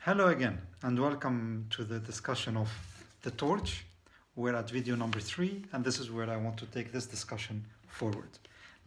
Hello again, and welcome to the discussion of the torch. We're at video number 3, and this is where I want to take this discussion forward.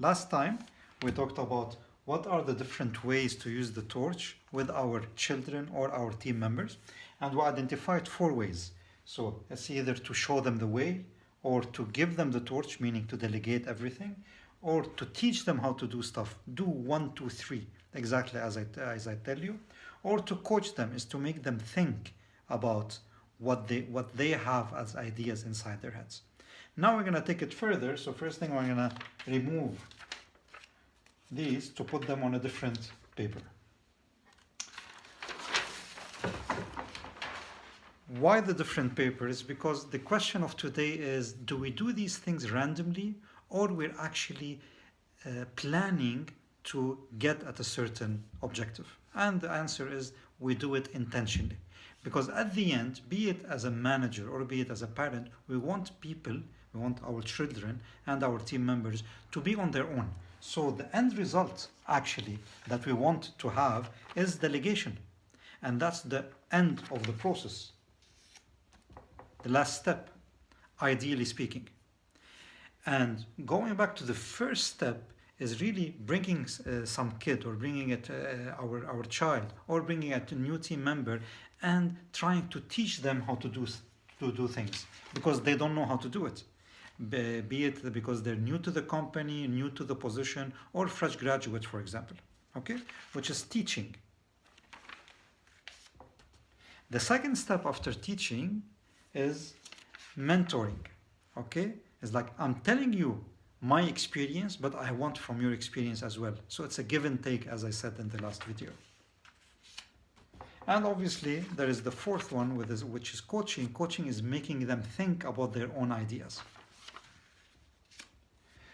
Last time, we talked about what are the different ways to use the torch with our children or our team members, and we identified 4 ways. So it's either to show them the way, or to give them the torch, meaning to delegate everything, or to teach them how to do stuff. Do 1, 2, 3, exactly as I tell you. Or to coach them is to make them think about what they have as ideas inside their heads. Now we're going to take it further. So first thing, we're going to remove these to put them on a different paper. Why the different papers? Because the question of today is, do we do these things randomly, or we're actually planning to get at a certain objective? And the answer is, we do it intentionally. Because at the end, be it as a manager or be it as a parent, we want people, we want our children and our team members to be on their own. So the end result actually that we want to have is delegation. And that's the end of the process. The last step, ideally speaking. And going back to the first step is really bringing some kid or bringing it our child or bringing it a new team member and trying to teach them how to do things because they don't know how to do it. Be it because they're new to the company, new to the position, or fresh graduates, for example, okay? Which is teaching. The second step after teaching is mentoring, okay? It's like, I'm telling you my experience, but I want from your experience as well. So it's a give and take, as I said in the last video. And obviously, there is the fourth one, which is coaching. Coaching is making them think about their own ideas.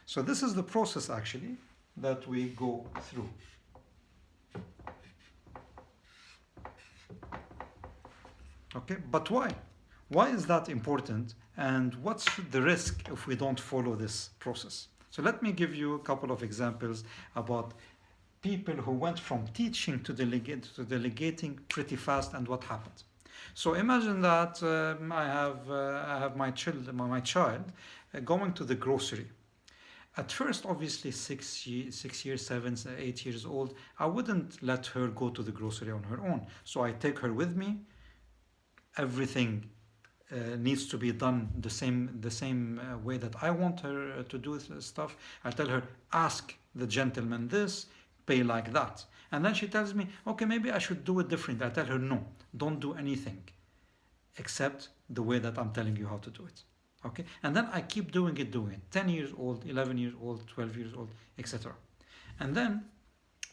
So this is the process, actually, that we go through. Okay, but why? Why is that important? And what's the risk if we don't follow this process? So let me give you a couple of examples about people who went from teaching to delegating pretty fast and what happened. So imagine that I have my child going to the grocery. At first, obviously, 6 years, 7, 8 years old, I wouldn't let her go to the grocery on her own. So I take her with me. Everything needs to be done the same way that I want her to do stuff. I tell her, ask the gentleman this, pay like that. And then she tells me, okay, maybe I should do it different. I tell her, no, don't do anything except the way that I'm telling you how to do it. Okay? And then I keep doing it. 10 years old, 11 years old, 12 years old, etc. And then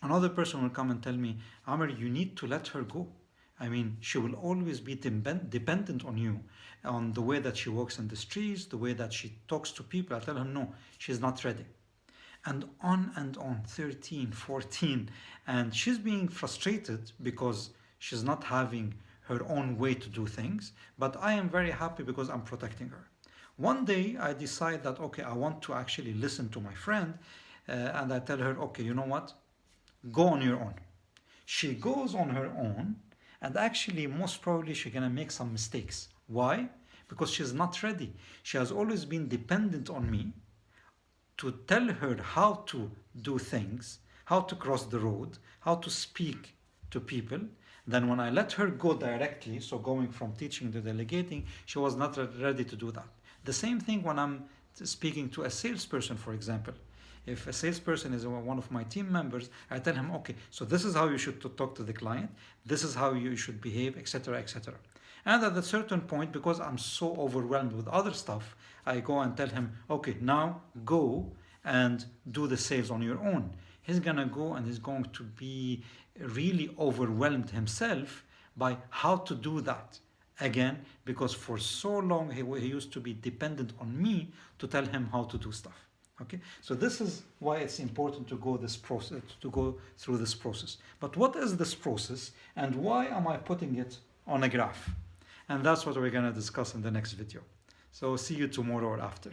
another person will come and tell me, Amr, you need to let her go. I mean, she will always be dependent on you, on the way that she walks in the streets, the way that she talks to people. I tell her, no, she's not ready. And on, 13, 14. And she's being frustrated because she's not having her own way to do things. But I am very happy because I'm protecting her. One day, I decide that, okay, I want to actually listen to my friend. And I tell her, okay, you know what? Go on your own. She goes on her own. And actually, most probably, she's going to make some mistakes. Why? Because she's not ready. She has always been dependent on me to tell her how to do things, how to cross the road, how to speak to people. Then when I let her go directly, so going from teaching to delegating, she was not ready to do that. The same thing when I'm speaking to a salesperson, for example. If a salesperson is one of my team members, I tell him, okay, so this is how you should talk to the client, this is how you should behave, etc., etc. And at a certain point, because I'm so overwhelmed with other stuff, I go and tell him, okay, now go and do the sales on your own. He's gonna go and he's going to be really overwhelmed himself by how to do that. Again, because for so long he used to be dependent on me to tell him how to do stuff. Okay, so this is why it's important to go through this process. But what is this process, and why am I putting it on a graph? And that's what we're going to discuss in the next video. So see you tomorrow or after.